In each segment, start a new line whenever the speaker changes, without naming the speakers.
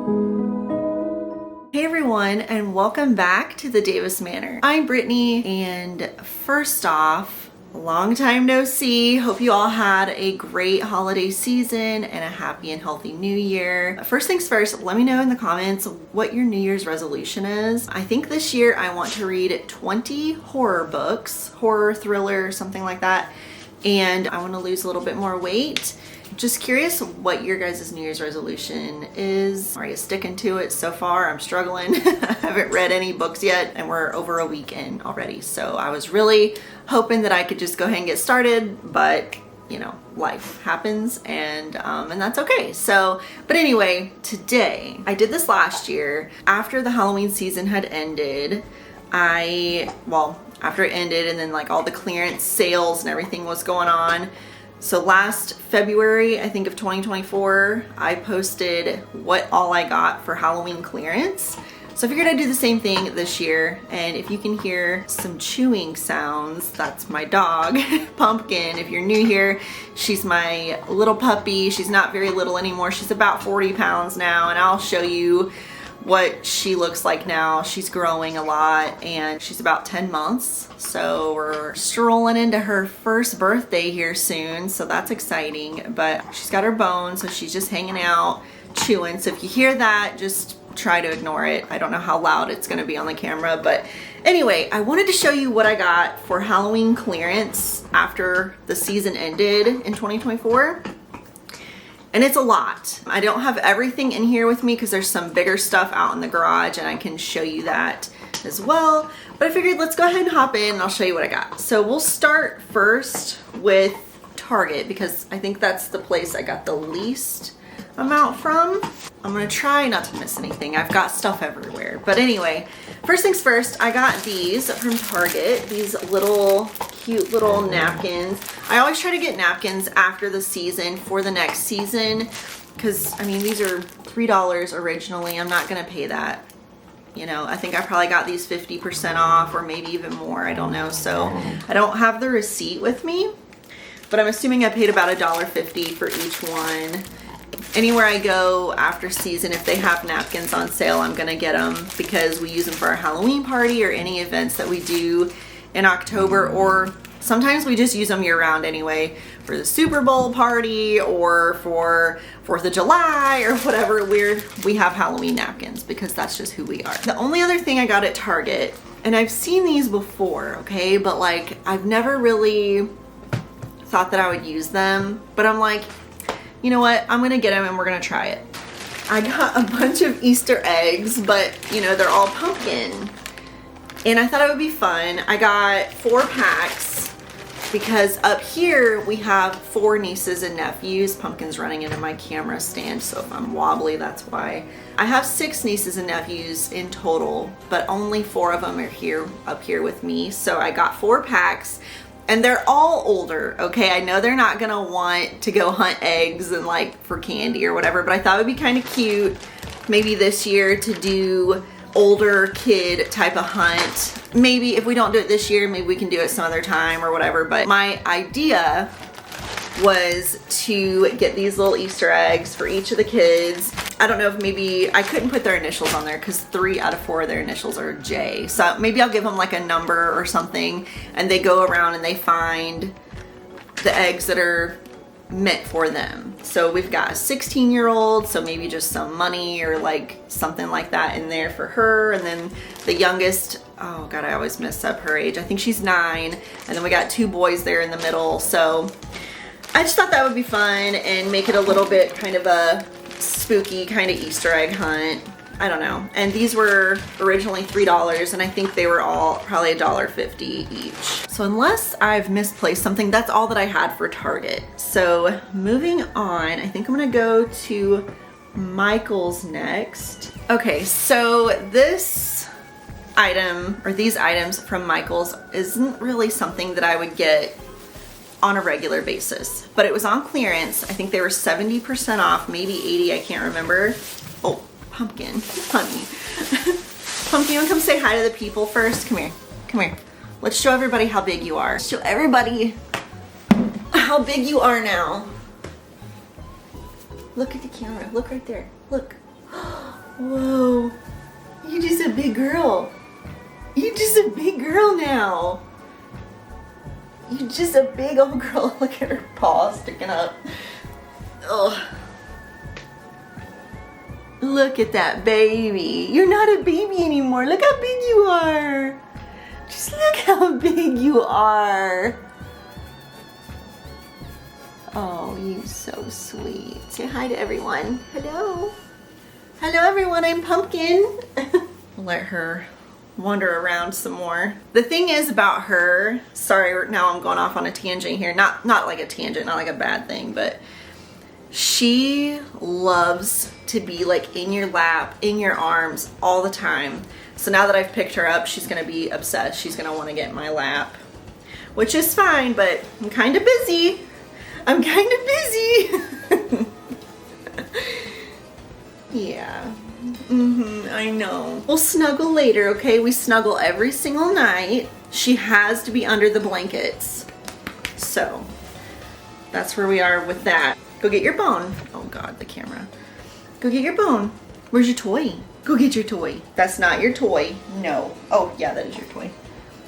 Hey everyone, and welcome back to the Davis Manor. I'm Brittany, and first off, long time no see. Hope you all had a great holiday season and a happy and healthy new year. First things first, let me know in the comments what your New Year's resolution is. I think this year I want to read 20 horror books, horror, thriller, something like that, and I want to lose a little bit more weight. Just curious what your guys' New Year's resolution is. Are you sticking to it so far? I'm struggling. I haven't read any books yet, and we're over a week in already. So I was really hoping that I could just go ahead and get started, but you know, life happens, and that's okay. So, but anyway, today, I did this last year after the Halloween season had ended. After it ended and then like all the clearance sales and everything was going on. So last February, I think of 2024, I posted what all I got for Halloween clearance. So I figured I'd do the same thing this year. And if you can hear some chewing sounds, that's my dog, Pumpkin. If you're new here, she's my little puppy. She's not very little anymore. She's about 40 pounds now, and I'll show you what she looks like now. She's growing a lot, and she's about 10 months. So we're strolling into her first birthday here soon. So that's exciting, but she's got her bone. So she's just hanging out, chewing. So if you hear that, just try to ignore it. I don't know how loud it's going to be on the camera, but anyway, I wanted to show you what I got for Halloween clearance after the season ended in 2024. And it's a lot. I don't have everything in here with me because there's some bigger stuff out in the garage, and I can show you that as well. But I figured let's go ahead and hop in and I'll show you what I got. So we'll start first with Target because I think that's the place I got the least amount from. I'm gonna try not to miss anything. I've got stuff everywhere. But anyway, first things first, I got these from Target, these little cute little napkins. I always try to get napkins after the season for the next season because I mean these are $3 originally. I'm not gonna pay that. You know, I think I probably got these 50% off or maybe even more, I don't know. So I don't have the receipt with me, but I'm assuming I paid about $1.50 for each one. Anywhere I go after season, if they have napkins on sale, I'm gonna get them because we use them for our Halloween party or any events that we do in October, or sometimes we just use them year round anyway for the Super Bowl party or for 4th of July or whatever. We have Halloween napkins because that's just who we are. The only other thing I got at Target, and I've seen these before, okay, but like I've never really thought that I would use them, but I'm like, you know what, I'm gonna get them and we're gonna try it. I got a bunch of Easter eggs, but you know, they're all pumpkin. And I thought it would be fun. I got 4 packs because up here we have 4 nieces and nephews. Pumpkin's running into my camera stand, so if I'm wobbly, that's why. I have 6 nieces and nephews in total, but only 4 of them are up here with me. So I got 4 packs. And they're all older, okay? I know they're not gonna want to go hunt eggs and like for candy or whatever, but I thought it would be kind of cute maybe this year to do older kid type of hunt. Maybe if we don't do it this year, maybe we can do it some other time or whatever. But my idea was to get these little Easter eggs for each of the kids. I don't know if maybe I couldn't put their initials on there because 3 out of 4 of their initials are J. So maybe I'll give them like a number or something, and they go around and they find the eggs that are meant for them. So we've got a 16-year-old, so maybe just some money or like something like that in there for her. And then the youngest, oh God, I always mess up her age. I think she's 9. And then we got 2 boys there in the middle. So I just thought that would be fun and make it a little bit kind of a spooky kind of Easter egg hunt. I don't know. And these were originally $3, and I think they were all probably $1.50 each. So unless I've misplaced something, that's all that I had for Target. So moving on, I think I'm gonna go to Michael's next. Okay, so this item or these items from Michael's isn't really something that I would get on a regular basis, but it was on clearance. I think they were 70% off, maybe 80, I can't remember. Oh, Pumpkin, honey. Pumpkin, you wanna come say hi to the people first? Come here, come here. Let's show everybody how big you are. Show everybody how big you are now. Look at the camera, look right there, look. Whoa. You're just a big girl. You're just a big girl now. You're just a big old girl. Look at her paw sticking up. Ugh. Look at that baby. You're not a baby anymore. Look how big you are. Just look how big you are. Oh, you're so sweet. Say hi to everyone. Hello. Hello everyone, I'm Pumpkin. Let her wander around some more. The thing is about her, sorry, now I'm going off on a tangent here. Not like a tangent, not like a bad thing, but she loves to be like in your lap, in your arms all the time. So now that I've picked her up, she's gonna be obsessed. She's gonna wanna get in my lap, which is fine, but I'm kind of busy. I'm kind of busy. Yeah, I know. We'll snuggle later, okay? We snuggle every single night. She has to be under the blankets. So, that's where we are with that. Go get your bone. Oh God, the camera. Go get your bone. Where's your toy? Go get your toy. That's not your toy. No. Oh, yeah, that is your toy.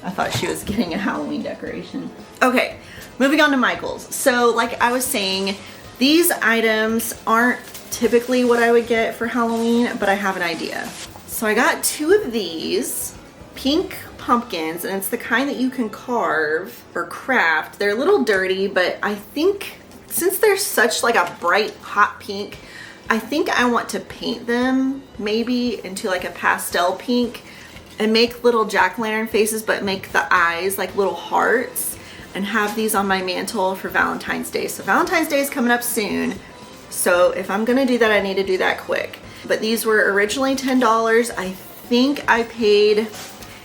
I thought she was getting a Halloween decoration. Okay, moving on to Michael's. So, like I was saying, these items aren't typically what I would get for Halloween, but I have an idea. So I got 2 of these pink pumpkins, and it's the kind that you can carve or craft. They're a little dirty, but I think since they're such like a bright hot pink, I think I want to paint them maybe into like a pastel pink and make little jack-o'-lantern faces, but make the eyes like little hearts, and have these on my mantle for Valentine's Day. So Valentine's Day is coming up soon. So if I'm gonna do that, I need to do that quick. But these were originally $10. I think I paid,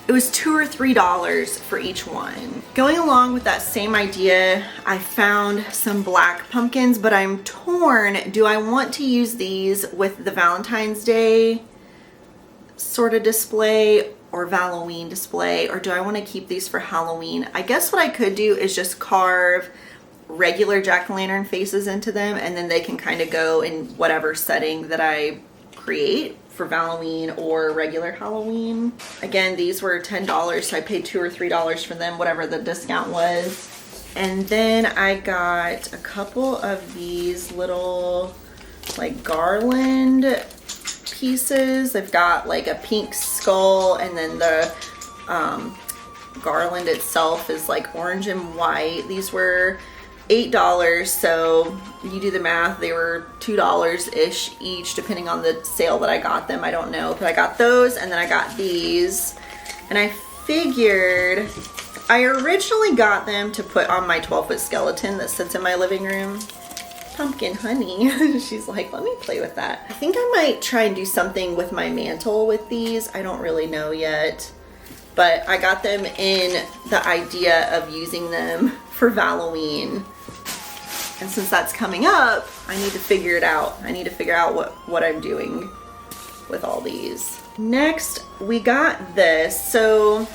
it was $2 or $3 for each one. Going along with that same idea, I found some black pumpkins, but I'm torn. Do I want to use these with the Valentine's Day sort of display or Halloween display, or do I want to keep these for Halloween? I guess what I could do is just carve regular jack-o'-lantern faces into them, and then they can kind of go in whatever setting that I create for Halloween or regular Halloween. Again, these were $10, so I paid $2 or $3 for them, whatever the discount was. And then I got a couple of these little like garland pieces. They've got like a pink skull, and then the garland itself is like orange and white. These were $8, so you do the math, they were $2-ish each depending on the sale that I got them. I don't know, but I got those, and then I got these, and I figured I originally got them to put on my 12-foot skeleton that sits in my living room. Pumpkin honey. She's like, let me play with that. I think I might try and do something with my mantle with these. I don't really know yet, but I got them in the idea of using them for Halloween. And since that's coming up, I need to figure it out. I need to figure out what I'm doing with all these. Next, we got this. So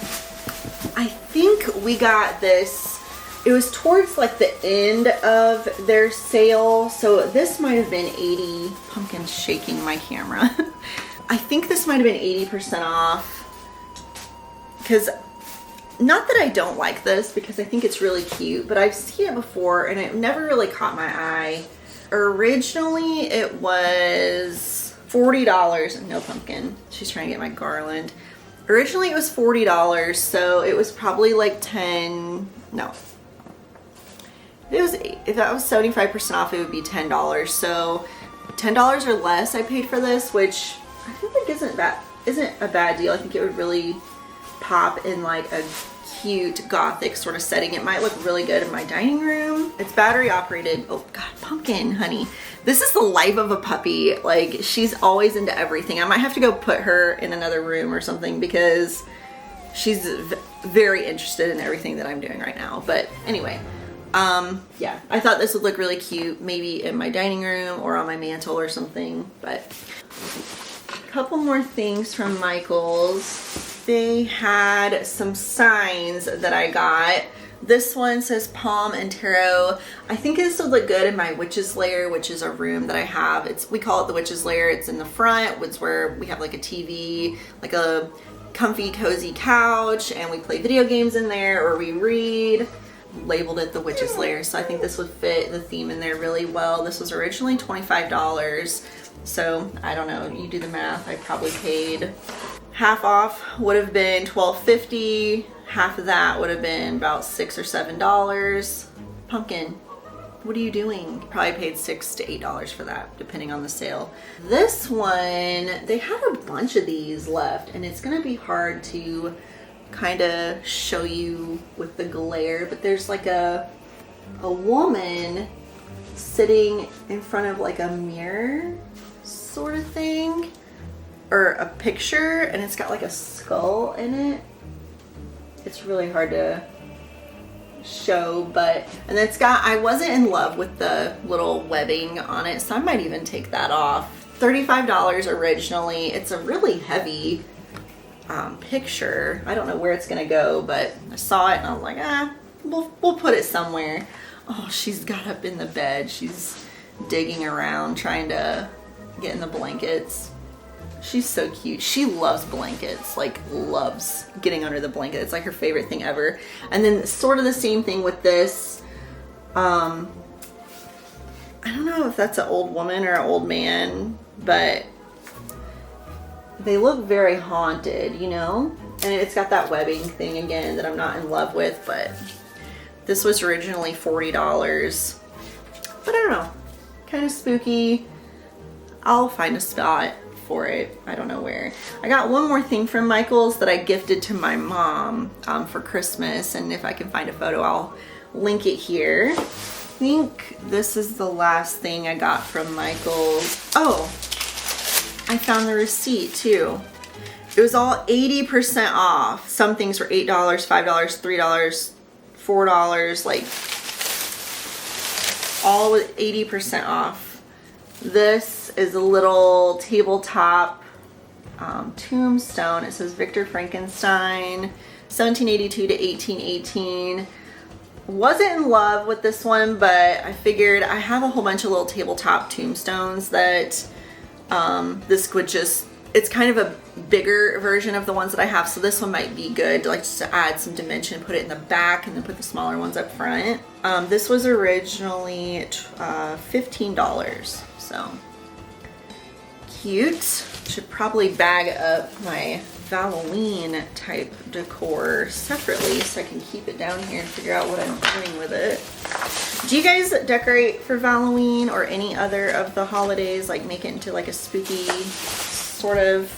I think we got this, it was towards like the end of their sale. So this might have been 80, Pumpkin's shaking my camera. I think this might have been 80% off, because not that I don't like this, because I think it's really cute, but I've seen it before and it never really caught my eye. Originally it was $40. No, Pumpkin, she's trying to get my garland. Originally it was $40, so it was probably like 10, no. If that was 75% off, it would be $10. So $10 or less I paid for this, which I feel like isn't a bad deal. I think it would really pop in like a cute gothic sort of setting. It might look really good in my dining room. It's battery operated. Oh God, Pumpkin honey, this is the life of a puppy. Like, she's always into everything. I might have to go put her in another room or something, because she's very interested in everything that I'm doing right now. But anyway, yeah, I thought this would look really cute, maybe in my dining room or on my mantle or something. But a couple more things from Michael's. They had some signs that I got This one says Palm and Tarot. I think this would look good in my witch's lair, which is a room that I have. We call it the witch's lair. It's in the front. It's where we have like a TV, like a comfy, cozy couch, and we play video games in there, or we read. Labeled it the witch's lair, so I think this would fit the theme in there really well. This was originally $25, so I don't know, you do the math. I probably paid half off, would have been $12.50. Half of that would have been about $6 or $7. Pumpkin, what are you doing? Probably paid $6 to $8 for that, depending on the sale. This one, they have a bunch of these left, and it's gonna be hard to kind of show you with the glare, but there's like a woman sitting in front of like a mirror sort of thing, or a picture, and it's got like a skull in it. It's really hard to show, but, and it's got, I wasn't in love with the little webbing on it, so I might even take that off. $35 originally. It's a really heavy picture. I don't know where it's gonna go, but I saw it and I was like, we'll put it somewhere. Oh, she's got up in the bed. She's digging around trying to get in the blankets. She's so cute. She loves blankets, like loves getting under the blanket. It's like her favorite thing ever. And then sort of the same thing with this. I don't know if that's an old woman or an old man, but they look very haunted, you know? And it's got that webbing thing again that I'm not in love with, but this was originally $40. But I don't know, kind of spooky. I'll find a spot for it. I don't know where. I got one more thing from Michael's that I gifted to my mom for Christmas, and if I can find a photo, I'll link it here. I think this is the last thing I got from Michael's. Oh, I found the receipt too. It was all 80% off. Some things were $8, $5, $3, $4, like all with 80% off. This is a little tabletop tombstone. It says Victor Frankenstein, 1782 to 1818. Wasn't in love with this one, but I figured I have a whole bunch of little tabletop tombstones that this would just, it's kind of a bigger version of the ones that I have, so this one might be good, like just to add some dimension, put it in the back and then put the smaller ones up front. This was originally $15, so cute. Should probably bag up my Halloween type decor separately so I can keep it down here and figure out what I'm doing with it. Do you guys decorate for Halloween or any other of the holidays, like make it into like a spooky sort of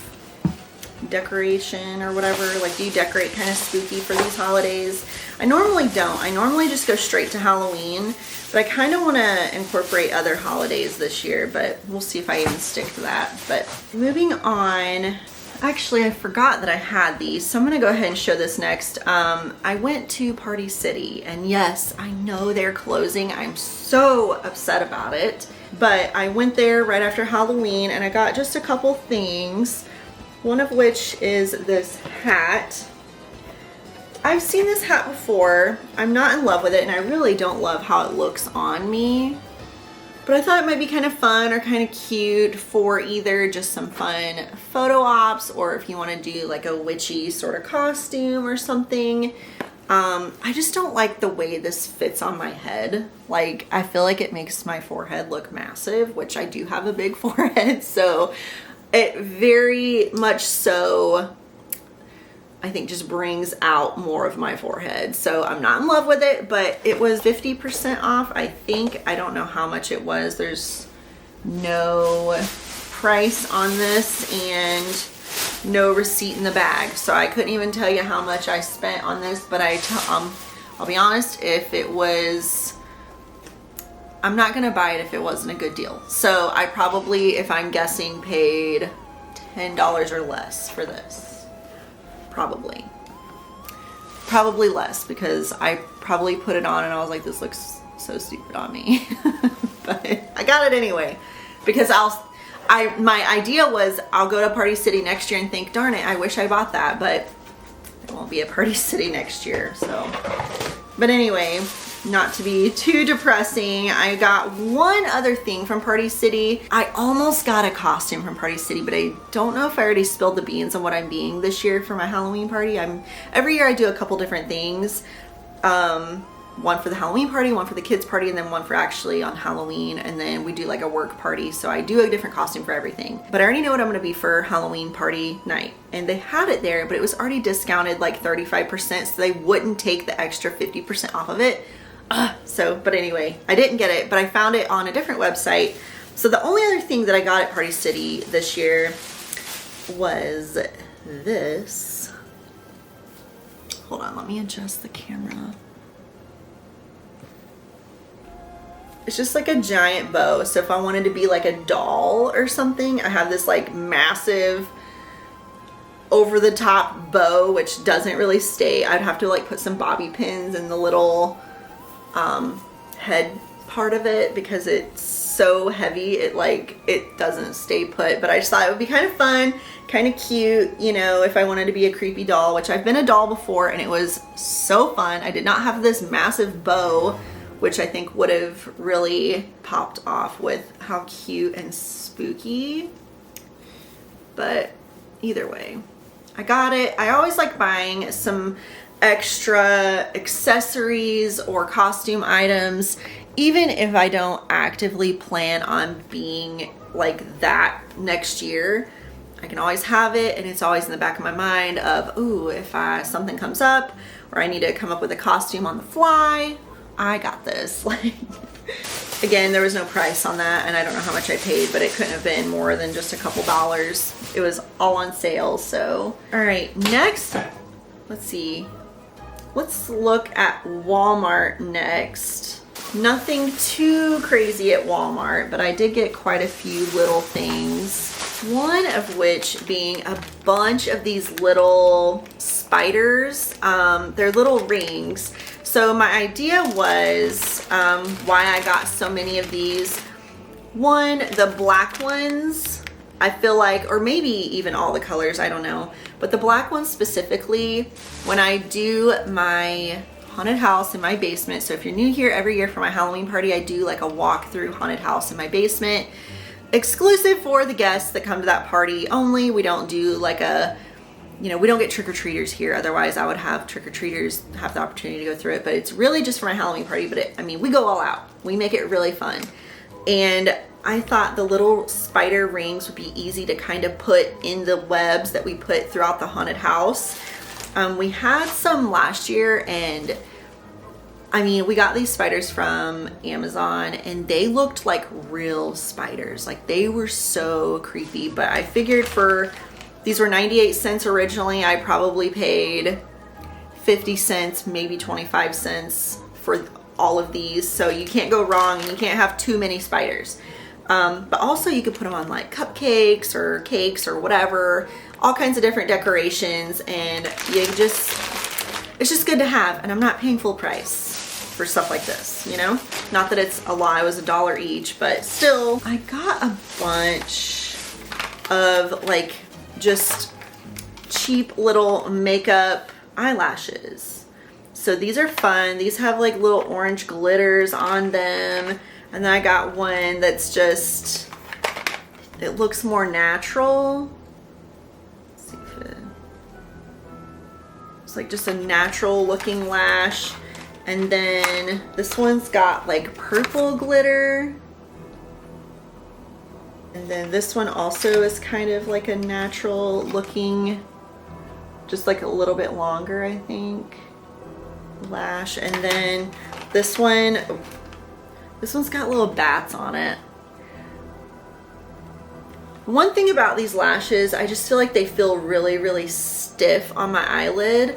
decoration or whatever? Like, do you decorate kind of spooky for these holidays? I normally don't. I normally just go straight to Halloween, but I kind of want to incorporate other holidays this year, but we'll see if I even stick to that. But moving on, actually I forgot that I had these, so I'm gonna go ahead and show this next. I went to Party City, and yes, I know they're closing. I'm so upset about it, but I went there right after Halloween and I got just a couple things, one of which is this hat. I've seen this hat before. I'm not in love with it, and I really don't love how it looks on me, but I thought it might be kind of fun or kind of cute for either just some fun photo ops, or if you want to do like a witchy sort of costume or something. I just don't like the way this fits on my head. Like, I feel like it makes my forehead look massive, which I do have a big forehead, so it very much so, I think, just brings out more of my forehead. So I'm not in love with it, but it was 50% off, I think. I don't know how much it was. There's no price on this and no receipt in the bag, so I couldn't even tell you how much I spent on this. But I'll be honest, if it was, I'm not gonna buy it if it wasn't a good deal. So I probably, if I'm guessing, paid $10 or less for this. Probably less, because I probably put it on and I was like, this looks so stupid on me. But I got it anyway, because my idea was I'll go to Party City next year and think, darn it, I wish I bought that, but it won't be a Party City next year. So But anyway, not to be too depressing, I got one other thing from Party City. I almost got a costume from Party City, but I don't know if I already spilled the beans on what I'm being this year for my Halloween party. Every year I do a couple different things. One for the Halloween party, one for the kids party, and then one for actually on Halloween, and then we do like a work party. So I do a different costume for everything. But I already know what I'm gonna be for Halloween party night. And they had it there, but it was already discounted like 35%, so they wouldn't take the extra 50% off of it. But anyway, I didn't get it, but I found it on a different website. So the only other thing that I got at Party City this year was this. Hold on, let me adjust the camera. It's just like a giant bow. So if I wanted to be like a doll or something, I have this like massive over the top bow, which doesn't really stay. I'd have to like put some bobby pins in the little head part of it because it's so heavy. It doesn't stay put, but I just thought it would be kind of fun, kind of cute, you know, if I wanted to be a creepy doll, which I've been a doll before and it was so fun. I did not have this massive bow, which I think would have really popped off with how cute and spooky. But either way, I got it. I always like buying some extra accessories or costume items, even if I don't actively plan on being like that next year. I can always have it, and it's always in the back of my mind of, ooh, if something comes up or I need to come up with a costume on the fly, I got this. Like, again, there was no price on that, and I don't know how much I paid, but it couldn't have been more than just a couple dollars. It was all on sale. So all right, next, let's see, let's look at Walmart next. Nothing too crazy at Walmart, but I did get quite a few little things, one of which being a bunch of these little spiders. They're little rings. So my idea was why I got so many of these. One, the black ones, I feel like, or maybe even all the colors, I don't know. But the black ones specifically, when I do my haunted house in my basement. So if you're new here, every year for my Halloween party, I do like a walk through haunted house in my basement. Exclusive for the guests that come to that party only. We don't do like a, you know, we don't get trick-or-treaters here. Otherwise, I would have trick-or-treaters have the opportunity to go through it. But it's really just for my Halloween party. But I mean, we go all out. We make it really fun. And I thought the little spider rings would be easy to kind of put in the webs that we put throughout the haunted house. We had some last year, and I mean, we got these spiders from Amazon and they looked like real spiders. Like, they were so creepy. But I figured these were 98 cents originally. I probably paid 50 cents, maybe 25 cents for all of these. So you can't go wrong, and you can't have too many spiders. But also you could put them on like cupcakes or cakes or whatever, all kinds of different decorations, and it's just good to have. And I'm not paying full price for stuff like this, you know? Not that it's a lot, it was $1 each, but still. I got a bunch of like just cheap little makeup eyelashes. So these are fun. These have like little orange glitters on them. And then I got one that's just, it looks more natural. Let's see if it's like just a natural looking lash. And then this one's got like purple glitter. And then this one also is kind of like a natural looking, just like a little bit longer, I think, lash. And then this one's got little bats on it. One thing about these lashes, I just feel like they feel really, really stiff on my eyelid.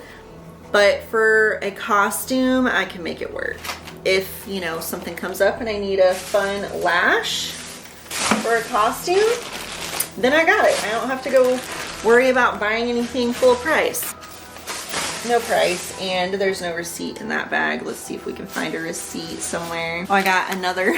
But for a costume, I can make it work. If, you know, something comes up and I need a fun lash for a costume, then I got it. I don't have to go worry about buying anything full price. No price, and there's no receipt in that bag. Let's see if we can find a receipt somewhere. Oh, I got another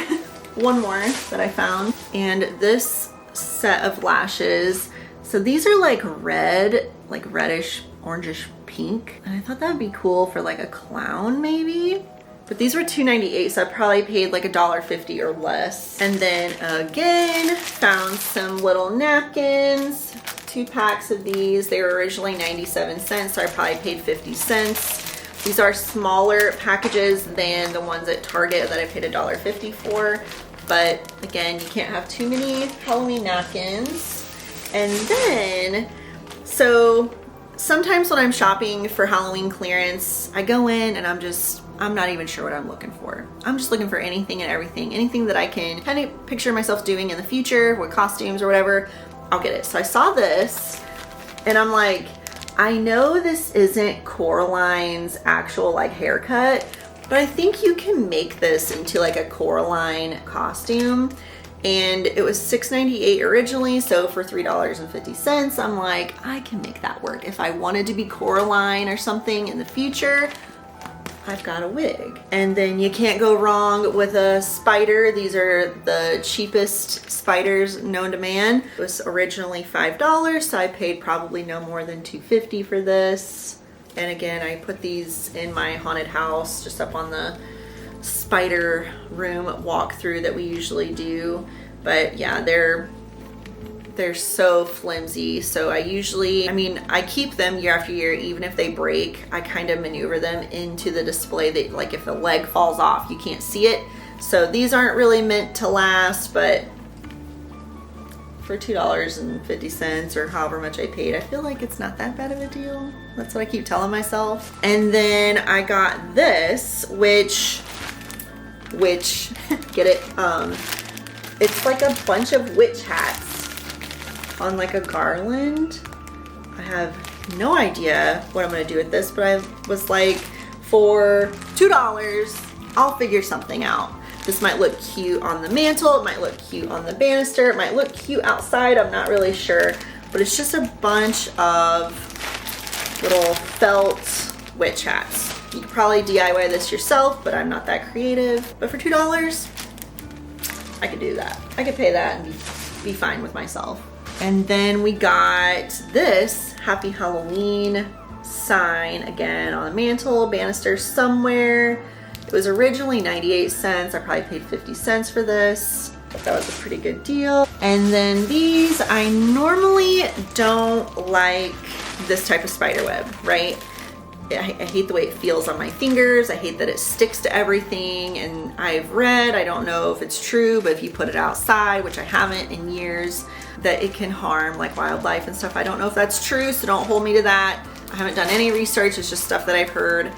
one more that I found. And this set of lashes, so these are like red, like reddish, orangish pink. And I thought that would be cool for like a clown maybe. But these were $2.98, so I probably paid like $1.50 or less. And then again, found some little napkins, 2 packs of these. They were originally 97 cents, so I probably paid 50 cents. These are smaller packages than the ones at Target that I paid $1.50 for. But again, you can't have too many Halloween napkins. And then, so sometimes when I'm shopping for Halloween clearance, I go in and I'm not even sure what I'm looking for. I'm just looking for anything and everything. Anything that I can kind of picture myself doing in the future with costumes or whatever, I'll get it. So I saw this and I'm like, I know this isn't Coraline's actual like haircut, but I think you can make this into like a Coraline costume. And it was $6.98 originally, so for $3.50, I'm like, I can make that work. If I wanted to be Coraline or something in the future, I've got a wig. And then you can't go wrong with a spider. These are the cheapest spiders known to man. It was originally $5, so I paid probably no more than $2.50 for this. And again, I put these in my haunted house, just up on the spider room walkthrough that we usually do. But yeah, they're so flimsy. So I keep them year after year. Even if they break, I kind of maneuver them into the display that, like, if a leg falls off, you can't see it. So these aren't really meant to last, but for $2.50 or however much I paid, I feel like it's not that bad of a deal. That's what I keep telling myself. And then I got this, which get it? It's like a bunch of witch hats on like a garland. I have no idea what I'm gonna do with this, but I was like, for $2, I'll figure something out. This might look cute on the mantle, it might look cute on the banister, it might look cute outside, I'm not really sure. But it's just a bunch of little felt witch hats. You could probably DIY this yourself, but I'm not that creative. But for $2, I could do that. I could pay that and be fine with myself. And then we got this Happy Halloween sign, again on the mantle, banister somewhere. It was originally 98 cents. I probably paid 50 cents for this. But that was a pretty good deal. And then these, I normally don't like this type of spider web, right? I hate the way it feels on my fingers. I hate that it sticks to everything. And I've read, I don't know if it's true, but if you put it outside, which I haven't in years, that it can harm like wildlife and stuff. I don't know if that's true, so don't hold me to that. I haven't done any research, it's just stuff that I've heard.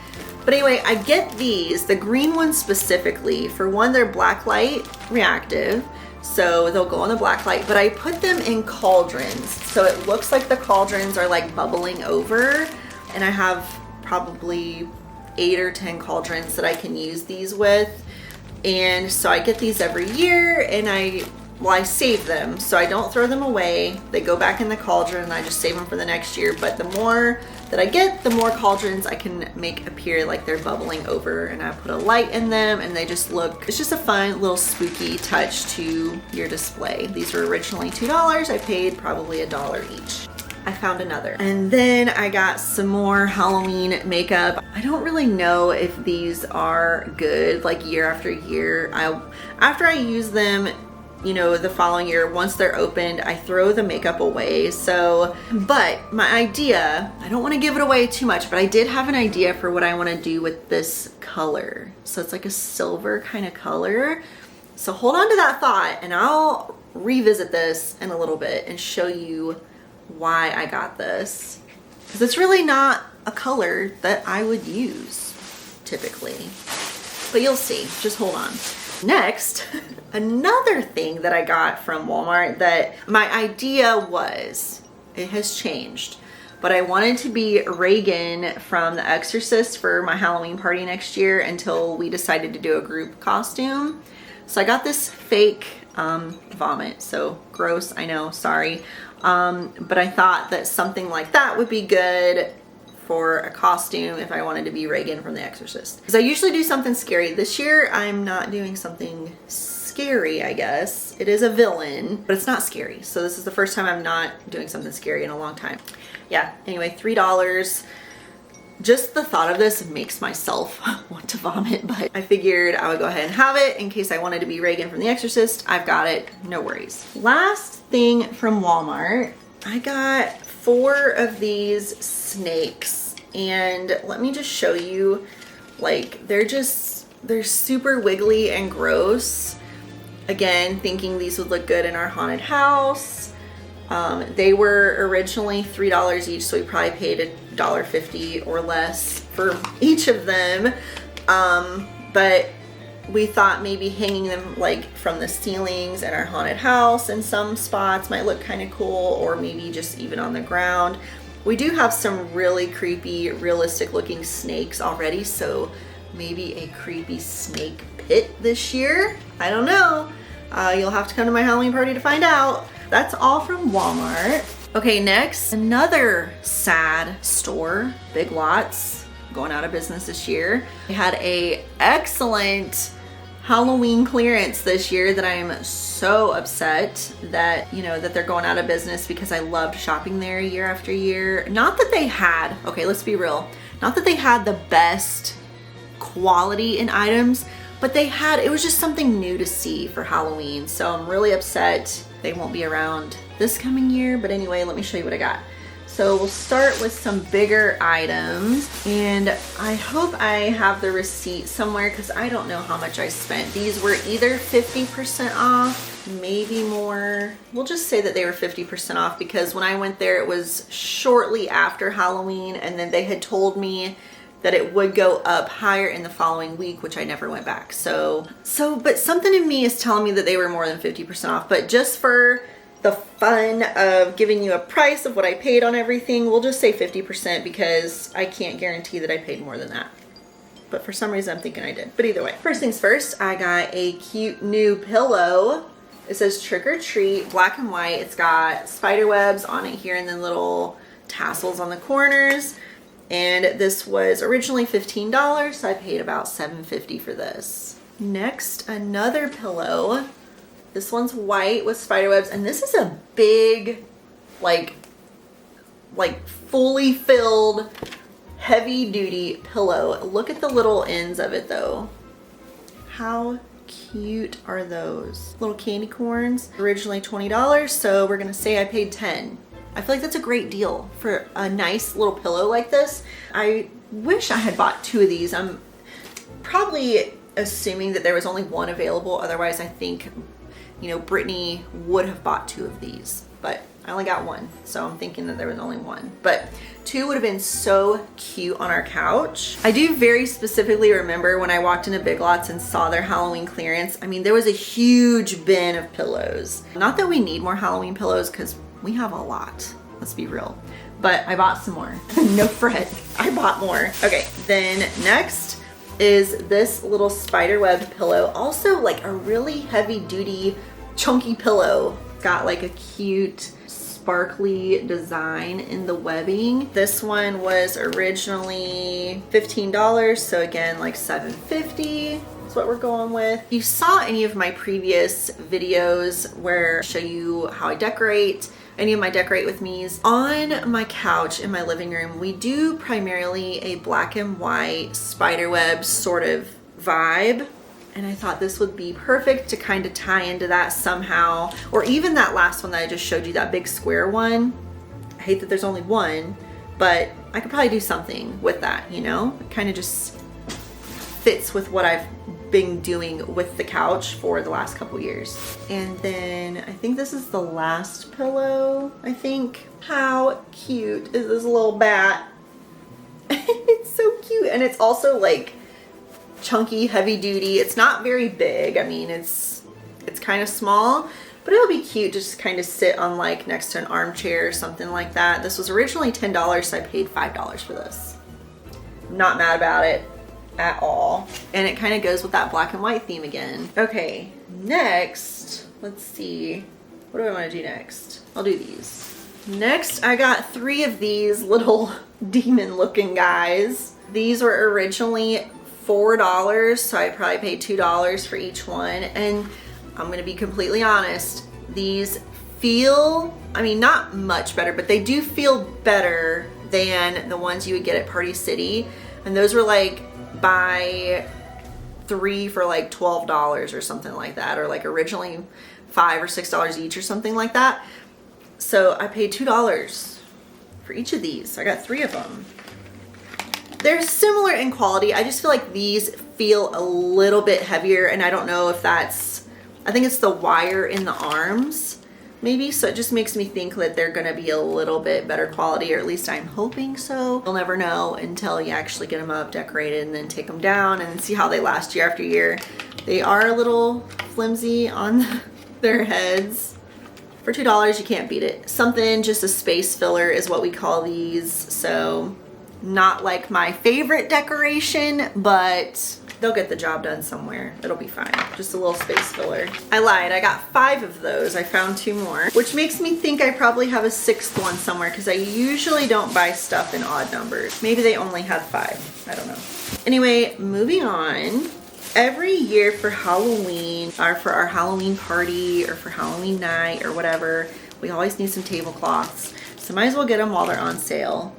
But anyway, I get these, the green ones specifically. For one, they're black light reactive, so they'll go on the black light, but I put them in cauldrons. So it looks like the cauldrons are like bubbling over, and I have probably 8 or 10 cauldrons that I can use these with. And so I get these every year, and I save them, so I don't throw them away. They go back in the cauldron and I just save them for the next year. But the more that I get, the more cauldrons I can make appear like they're bubbling over, and I put a light in them and they just look, it's just a fun little spooky touch to your display. These were originally $2. I paid probably $1 each. I found another. And then I got some more Halloween makeup. I don't really know if these are good like year after year. After I use them, you know, the following year, once they're opened, I throw the makeup away. So, but my idea, I don't want to give it away too much, but I did have an idea for what I want to do with this color. So it's like a silver kind of color. So hold on to that thought, and I'll revisit this in a little bit and show you why I got this. Because it's really not a color that I would use typically. But you'll see, just hold on. Next, another thing that I got from Walmart that my idea was, it has changed, but I wanted to be Reagan from The Exorcist for my Halloween party next year until we decided to do a group costume. So I got this fake vomit, so gross, I know, sorry. But I thought that something like that would be good for a costume if I wanted to be Reagan from The Exorcist. Because I usually do something scary. This year, I'm not doing something scary, I guess. It is a villain, but it's not scary. So this is the first time I'm not doing something scary in a long time. Yeah, anyway, $3. Just the thought of this makes myself want to vomit, but I figured I would go ahead and have it in case I wanted to be Reagan from The Exorcist. I've got it, no worries. Last thing from Walmart, I got 4 of these snakes, and let me just show you, like, they're super wiggly and gross. Again, thinking these would look good in our haunted house. They were originally $3 each, so we probably paid $1.50 or less for each of them. But we thought maybe hanging them like from the ceilings in our haunted house in some spots might look kind of cool, or maybe just even on the ground. We do have some really creepy, realistic looking snakes already, so maybe a creepy snake pit this year. I don't know. You'll have to come to my Halloween party to find out. That's all from Walmart. Okay, next, another sad store, Big Lots, going out of business this year. They had a excellent Halloween clearance this year that I'm so upset that, you know, that they're going out of business, because I loved shopping there year after year. Not that they had, okay, let's be real, not that they had the best quality in items, but they had, it was just something new to see for Halloween. So I'm really upset they won't be around this coming year. But anyway, let me show you what I got. So we'll start with some bigger items, and I hope I have the receipt somewhere because I don't know how much I spent. These were either 50% off, maybe more. We'll just say that they were 50% off because when I went there, it was shortly after Halloween, and then they had told me that it would go up higher in the following week, which I never went back. But something in me is telling me that they were more than 50% off. But just for the fun of giving you a price of what I paid on everything, we'll just say 50% because I can't guarantee that I paid more than that. But for some reason I'm thinking I did. But either way, first things first, I got a cute new pillow. It says trick or treat, black and white. It's got spider webs on it here and then little tassels on the corners. And this was originally $15, so I paid about $7.50 for this. Next, another pillow. This one's white with spider webs, and this is a big, like fully filled, heavy duty pillow. Look at the little ends of it though. How cute are those? Little candy corns, originally $20, so we're gonna say I paid $10. I feel like that's a great deal for a nice little pillow like this. I wish I had bought 2 of these. I'm probably assuming that there was only one available. Otherwise, I think, you know, Brittany would have bought 2 of these, but I only got 1. So I'm thinking that there was only 1, but 2 would have been so cute on our couch. I do very specifically remember when I walked into Big Lots and saw their Halloween clearance. I mean, there was a huge bin of pillows. Not that we need more Halloween pillows because we have a lot, let's be real. But I bought some more. No fret, I bought more. Okay, then next is this little spider web pillow. Also like a really heavy duty, chunky pillow. Got like a cute sparkly design in the webbing. This one was originally $15, so again, like $7.50. That's what we're going with. If you saw any of my previous videos where I show you how I decorate, any of my decorate with me's, on my couch in my living room, we do primarily a black and white spider web sort of vibe. And I thought this would be perfect to kind of tie into that somehow. Or even that last one that I just showed you, that big square one. I hate that there's only one, but I could probably do something with that, you know? It kind of just fits with what I've been doing with the couch for the last couple years. And then I think this is the last pillow, I think. How cute is this little bat? It's so cute. And it's also like chunky, heavy duty. It's not very big. I mean, it's kind of small, but it'll be cute to just kind of sit on like next to an armchair or something like that. This was originally $10, so I paid $5 for this. I'm not mad about it at all. And it kind of goes with that black and white theme again. Okay, next, let's see. What do I want to do next? I'll do these. Next, I got 3 of these little demon looking guys. These were originally $4, so I probably paid $2 for each one. And I'm going to be completely honest, these feel, I mean, not much better, but they do feel better than the ones you would get at Party City. And those were like buy 3 for like $12 or something like that, or like originally $5 or $6 each or something like that. So I paid $2 for each of these. I got 3 of them. They're similar in quality. I just feel like these feel a little bit heavier, and I don't know if that's, I think it's the wire in the arms maybe, so it just makes me think that they're gonna be a little bit better quality, or at least I'm hoping so. You'll never know until you actually get them up, decorated, and then take them down and see how they last year after year. They are a little flimsy on their heads. For $2, you can't beat it. Something, just a space filler is what we call these, so not like my favorite decoration, but they'll get the job done somewhere. It'll be fine. Just a little space filler. I lied. I got 5 of those. I found 2 more, which makes me think I probably have a 6th one somewhere, because I usually don't buy stuff in odd numbers. Maybe they only had 5. I don't know. Anyway, moving on. Every year for Halloween, or for our Halloween party, or for Halloween night, or whatever, we always need some tablecloths. So might as well get them while they're on sale.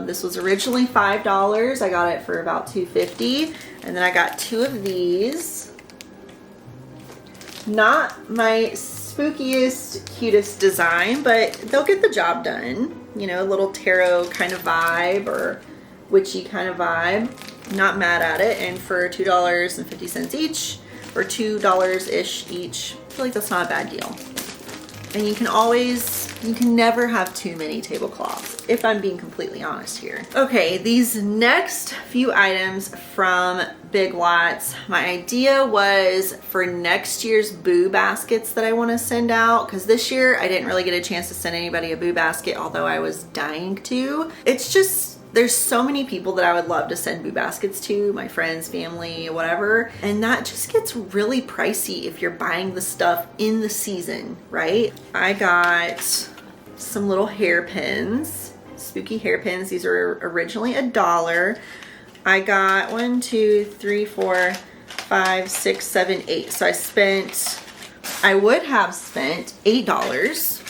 This was originally $5. I got it for about $2.50, and then I got 2 of these. Not my spookiest, cutest design, but they'll get the job done. You know, a little tarot kind of vibe, or witchy kind of vibe. Not mad at it. And for $2.50 each, or $2-ish each, I feel like that's not a bad deal. And you can never have too many tablecloths, if I'm being completely honest here. Okay, these next few items from Big Lots, my idea was for next year's boo baskets that I want to send out, because this year I didn't really get a chance to send anybody a boo basket, although I was dying to. It's just, there's so many people that I would love to send boo baskets to, my friends, family, whatever. And that just gets really pricey if you're buying the stuff in the season, right? I got some little hairpins, spooky hairpins. These are originally $1. I got 1, 2, 3, 4, 5, 6, 7, 8. So I would have spent $8,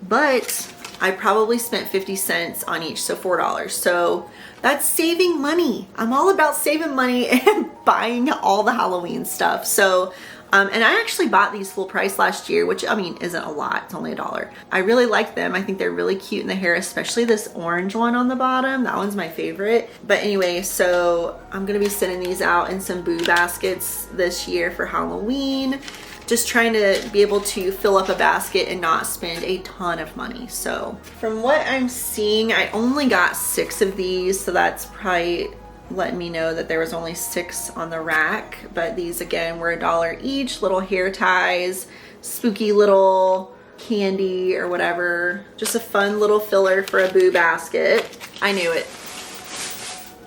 but I probably spent 50 cents on each, so $4. So that's saving money. I'm all about saving money and buying all the Halloween stuff. So, and I actually bought these full price last year, which I mean, isn't a lot. It's only $1. I really like them. I think they're really cute in the hair, especially this orange one on the bottom. That one's my favorite. But anyway, so I'm gonna be sending these out in some boo baskets this year for Halloween. Just trying to be able to fill up a basket and not spend a ton of money. So from what I'm seeing, I only got 6 of these, so that's probably letting me know that there was only 6 on the rack. But these again were $1 each. Little hair ties, spooky little candy or whatever. Just a fun little filler for a boo basket. I knew it.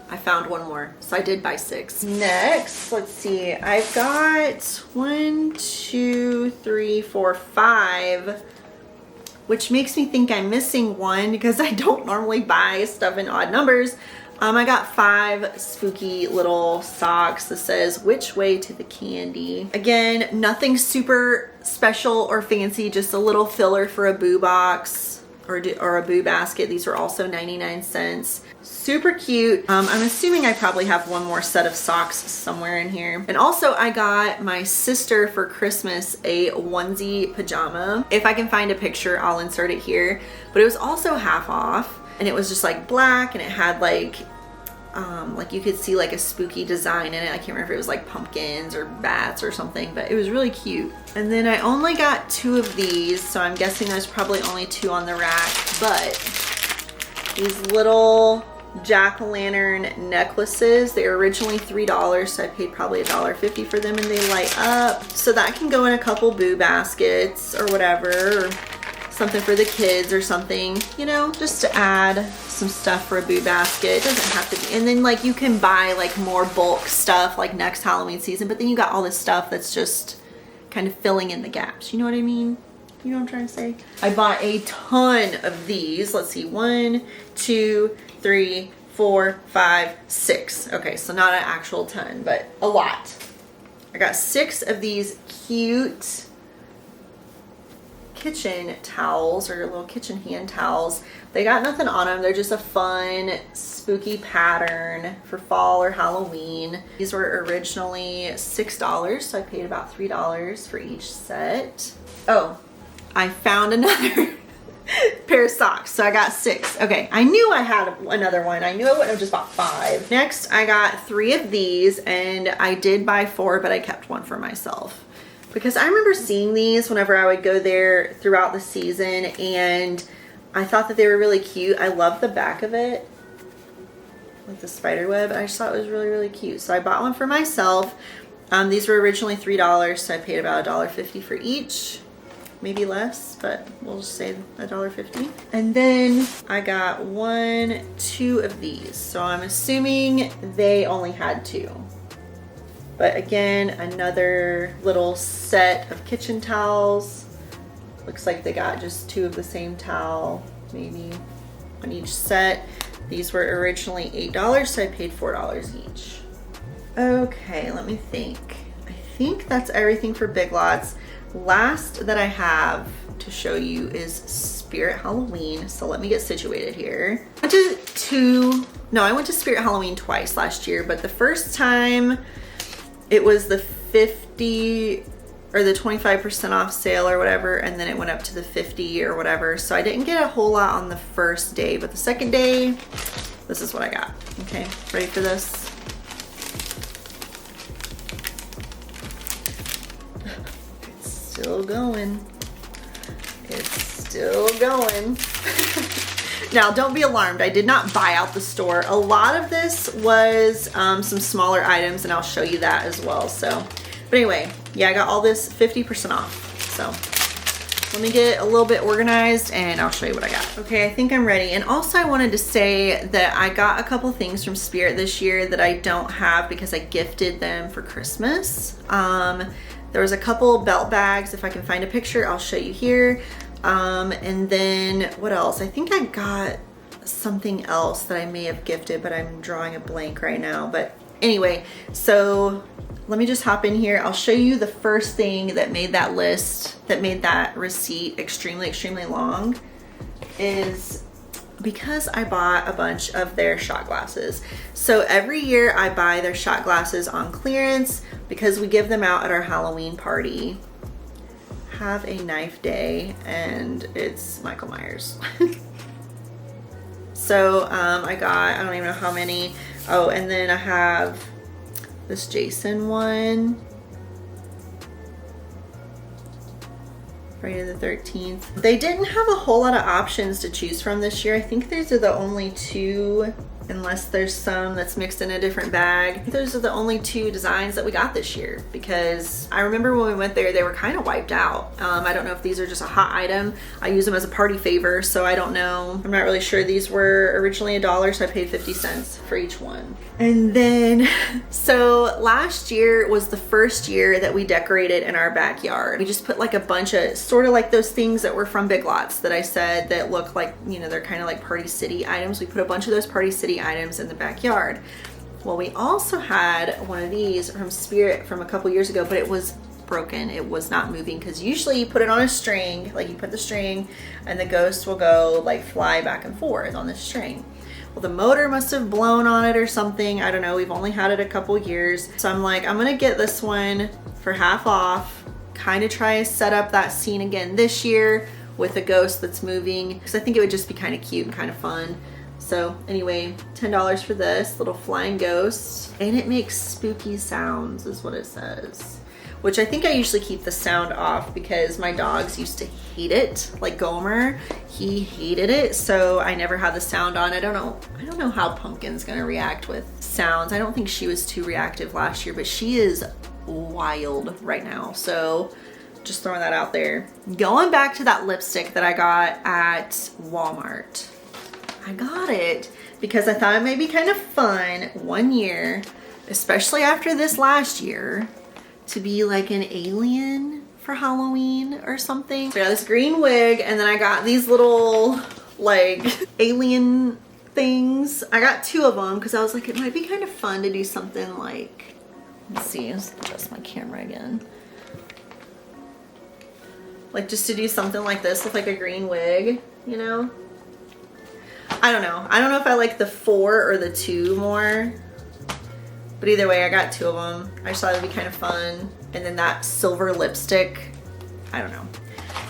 I found one more, so I did buy 6. Next, let's see, I've got 1, 2, 3, 4, 5, which makes me think I'm missing one because I don't normally buy stuff in odd numbers. I got 5 spooky little socks that says "Which way to the candy." Again, nothing super special or fancy, just a little filler for a boo box or a boo basket. These are also 99 cents. Super cute. I'm assuming I probably have one more set of socks somewhere in here. And also I got my sister for Christmas a onesie pajama. If I can find a picture, I'll insert it here. But it was also half off, and it was just like black, and it had like you could see like a spooky design in it. I can't remember if it was like pumpkins or bats or something, but it was really cute. And then I only got 2 of these, so I'm guessing there's probably only 2 on the rack. But these little jack-o'-lantern necklaces, they were originally $3, so I paid probably $1.50 for them, and they light up. So that can go in a couple boo baskets or whatever, or something for the kids or something, you know, just to add some stuff for a boo basket. It doesn't have to be. And then like you can buy like more bulk stuff like next Halloween season, but then you got all this stuff that's just kind of filling in the gaps. You know what I mean? You know what I'm trying to say? I bought a ton of these. Let's see, 1, 2, 3, 4, 5, 6. Okay, so not an actual ton, but a lot. I got 6 of these cute kitchen towels or little kitchen hand towels. They got nothing on them. They're just a fun, spooky pattern for fall or Halloween. These were originally $6, so I paid about $3 for each set. Oh, I found another pair of socks, so I got 6. Okay, I knew I had another one. I knew I wouldn't have just bought 5. Next, I got 3 of these, and I did buy 4, but I kept 1 for myself. Because I remember seeing these whenever I would go there throughout the season, and I thought that they were really cute. I love the back of it with the spider web. I just thought it was really, really cute. So I bought 1 for myself. These were originally $3, so I paid about $1.50 for each. Maybe less, but we'll just say $1.50. And then I got 2 of these. So I'm assuming they only had 2. But again, another little set of kitchen towels. Looks like they got just 2 of the same towel, maybe on each set. These were originally $8, so I paid $4 each. Okay, let me think. I think that's everything for Big Lots. Last that I have to show you is Spirit Halloween. So let me get situated here. I went to Spirit Halloween twice last year, but the first time it was the 50 or the 25% off sale or whatever, and then it went up to the 50 or whatever. So I didn't get a whole lot on the first day, but the second day, this is what I got. Okay, ready for this? It's still going. It's still going. Now, don't be alarmed. I did not buy out the store. A lot of this was some smaller items, and I'll show you that as well. So, but anyway, yeah, I got all this 50% off. So let me get a little bit organized and I'll show you what I got. Okay, I think I'm ready. And also I wanted to say that I got a couple things from Spirit this year that I don't have because I gifted them for Christmas. There was a couple belt bags. If I can find a picture, I'll show you here. And then what else? I think I got something else that I may have gifted, but I'm drawing a blank right now. But anyway, so let me just hop in here. I'll show you the first thing that made that list, that made that receipt extremely, extremely long, is because I bought a bunch of their shot glasses. So every year I buy their shot glasses on clearance because we give them out at our Halloween party. Have a knife day, and it's Michael Myers. So I don't even know how many. Oh, and then I have this Jason one, Friday the 13th. They didn't have a whole lot of options to choose from this year. I think these are the only 2, unless there's some that's mixed in a different bag. Those are the only 2 designs that we got this year, because I remember when we went there, they were kind of wiped out. I don't know if these are just a hot item. I use them as a party favor, so I don't know. I'm not really sure. These were originally $1, so I paid 50 cents for each one. And then, so last year was the first year that we decorated in our backyard. We just put like a bunch of, sort of like those things that were from Big Lots that I said that look like, you know, they're kind of like Party City items. We put a bunch of those Party City items in the backyard. Well, we also had one of these from Spirit from a couple years ago, but it was broken. It was not moving, because usually you put it on a string, like you put the string and the ghost will go like fly back and forth on the string. Well, the motor must have blown on it or something. I don't know. We've only had it a couple years. So I'm like, I'm gonna get this one for half off, kind of try to set up that scene again this year with a ghost that's moving, because I think it would just be kind of cute and kind of fun. So anyway, $10 for this little flying ghost, and it makes spooky sounds is what it says, which I think I usually keep the sound off because my dogs used to hate it. Like Gomer, he hated it, so I never had the sound on. I don't know how Pumpkin's gonna react with sounds. I don't think she was too reactive last year, but she is wild right now, so just throwing that out there. Going back to that lipstick that I got at Walmart. I got it because I thought it may be kind of fun one year, especially after this last year, to be like an alien for Halloween or something. So I got this green wig, and then I got these little like alien things. I got 2 of them because I was like, it might be kind of fun to do something like, let's see, let's adjust my camera again. Like just to do something like this with like a green wig, you know? I don't know. I don't know if I like the 4 or the 2 more. But either way, I got 2 of them. I just thought it'd be kind of fun. And then that silver lipstick, I don't know.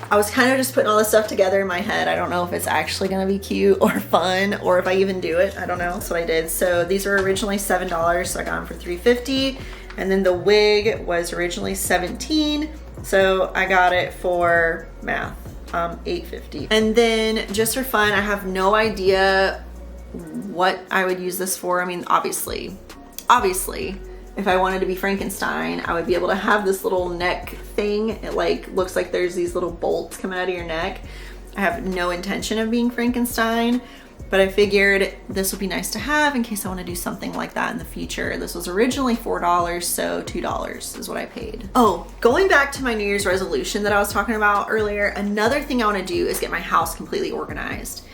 I was kind of just putting all this stuff together in my head. I don't know if it's actually gonna be cute or fun or if I even do it. I don't know. That's what I did. So these were originally $7, so I got them for $3.50. And then the wig was originally $17, so I got it for math, $8.50. And then just for fun, I have no idea what I would use this for. I mean, obviously, if I wanted to be Frankenstein, I would be able to have this little neck thing. It like looks like there's these little bolts coming out of your neck. I have no intention of being Frankenstein, but I figured this would be nice to have in case I want to do something like that in the future. This was originally $4, so $2 is what I paid. Oh, going back to my New Year's resolution that I was talking about earlier, another thing I want to do is get my house completely organized.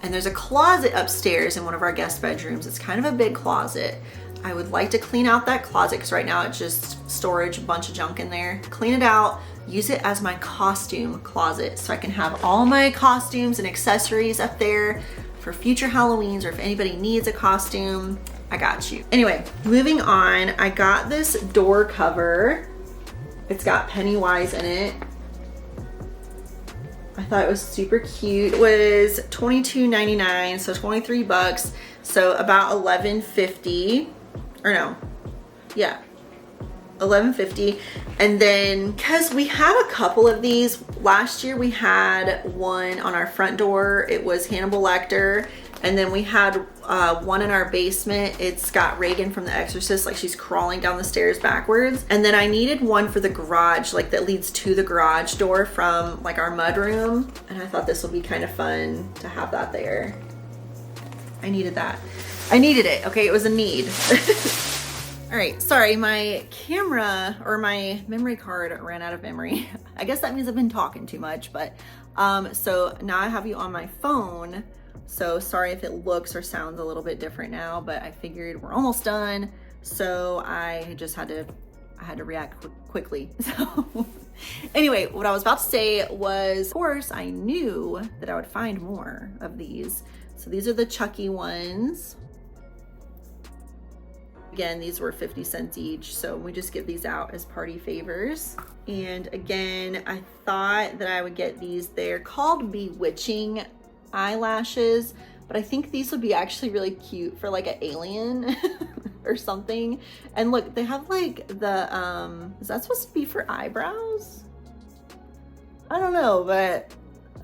And there's a closet upstairs in one of our guest bedrooms. It's kind of a big closet. I would like to clean out that closet because right now it's just storage, a bunch of junk in there. Clean it out, use it as my costume closet so I can have all my costumes and accessories up there for future Halloweens, or if anybody needs a costume, I got you. Anyway, moving on, I got this door cover. It's got Pennywise in it. I thought it was super cute. It was $22.99, so 23 bucks. So about $11.50, or no, yeah, $11.50. And then, cause we have a couple of these, last year we had one on our front door. It was Hannibal Lecter. And then we had one in our basement. It's got Reagan from The Exorcist, like she's crawling down the stairs backwards. And then I needed one for the garage, like that leads to the garage door from like our mud room. And I thought this would be kind of fun to have that there. I needed that. I needed it, okay? It was a need. All right, sorry, my camera or my memory card ran out of memory. I guess that means I've been talking too much, but so now I have you on my phone. So sorry if it looks or sounds a little bit different now, but I figured we're almost done. So I just had to react quickly. So anyway, what I was about to say was, of course, I knew that I would find more of these. So these are the Chucky ones. Again, these were 50 cents each, so we just give these out as party favors. And again, I thought that I would get these. They're called Bewitching eyelashes, but I think these would be actually really cute for like an alien or something. And look, they have like the, is that supposed to be for eyebrows? I don't know, but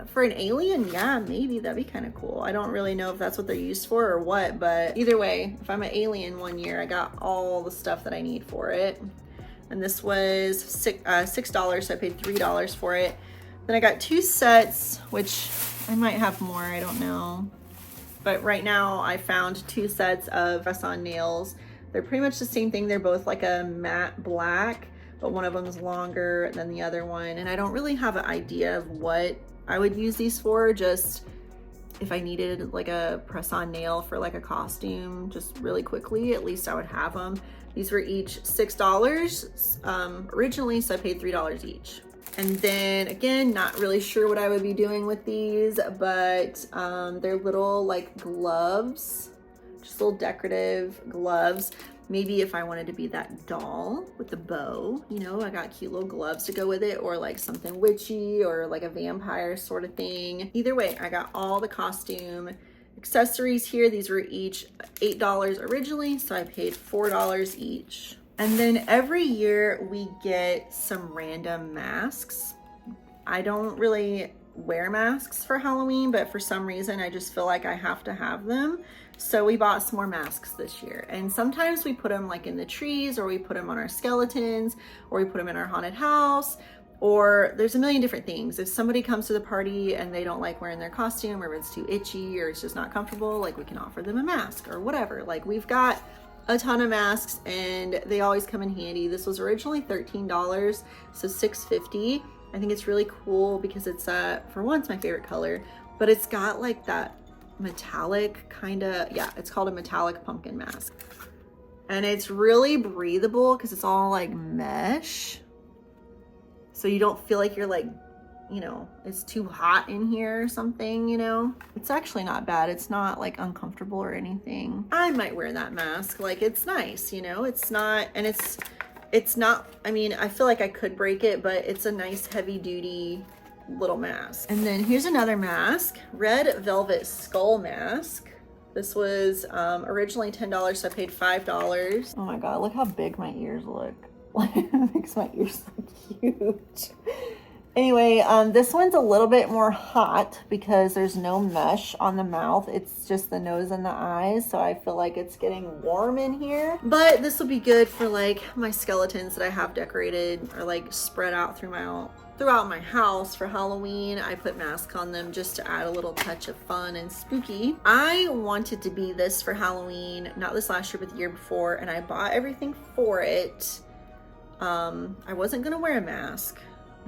for an alien, yeah, maybe that'd be kind of cool. I don't really know if that's what they're used for or what, but either way, if I'm an alien one year, I got all the stuff that I need for it. And this was $6, so I paid $3 for it. Then I got 2 sets, which I might have more, I don't know. But right now I found 2 sets of press-on nails. They're pretty much the same thing. They're both like a matte black, but one of them is longer than the other one. And I don't really have an idea of what I would use these for, just if I needed like a press-on nail for like a costume, just really quickly, at least I would have them. These were each $6 originally, so I paid $3 each. And then again, not really sure what I would be doing with these, but they're little like gloves, just little decorative gloves. Maybe if I wanted to be that doll with the bow, you know, I got cute little gloves to go with it, or like something witchy or like a vampire sort of thing. Either way, I got all the costume accessories here. These were each $8 originally, so I paid $4 each. And then every year we get some random masks. I don't really wear masks for Halloween, but for some reason I just feel like I have to have them. So we bought some more masks this year. And sometimes we put them like in the trees, or we put them on our skeletons, or we put them in our haunted house, or there's a million different things. If somebody comes to the party and they don't like wearing their costume, or it's too itchy, or it's just not comfortable, like we can offer them a mask or whatever. Like we've got a ton of masks and they always come in handy. This was originally $13, so $6.50. I think it's really cool because it's for one, it's my favorite color, but it's got like that metallic kind of, yeah, it's called a metallic pumpkin mask. And it's really breathable because it's all like mesh. So you don't feel like you're like you know, it's too hot in here or something, you know. It's actually not bad. It's not like uncomfortable or anything. I might wear that mask. Like, it's nice, you know. It's not, and it's not, I mean, I feel like I could break it, but it's a nice heavy duty little mask. And then here's another mask, red velvet skull mask. This was originally $10, so I paid $5. Oh my God, look how big my ears look. It makes my ears look huge. Anyway, this one's a little bit more hot because there's no mesh on the mouth. It's just the nose and the eyes. So I feel like it's getting warm in here. But this will be good for like my skeletons that I have decorated or like spread out throughout my house for Halloween. I put masks on them just to add a little touch of fun and spooky. I wanted to be this for Halloween, not this last year, but the year before, and I bought everything for it. I wasn't gonna wear a mask,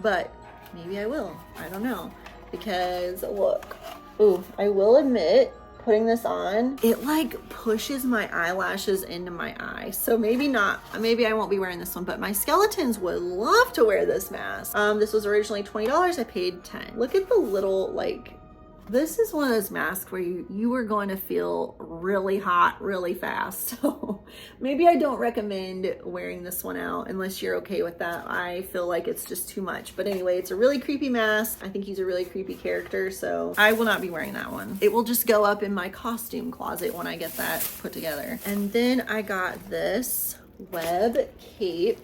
but maybe I will. I don't know. Because look, ooh, I will admit, putting this on, it like pushes my eyelashes into my eye. So maybe not, maybe I won't be wearing this one, but my skeletons would love to wear this mask. This was originally $20, I paid $10. Look at the little, like, this is one of those masks where you are going to feel really hot really fast. So maybe I don't recommend wearing this one out unless you're okay with that. I feel like it's just too much. But anyway, it's a really creepy mask. I think he's a really creepy character, so I will not be wearing that one. It will just go up in my costume closet when I get that put together. And then I got this web cape.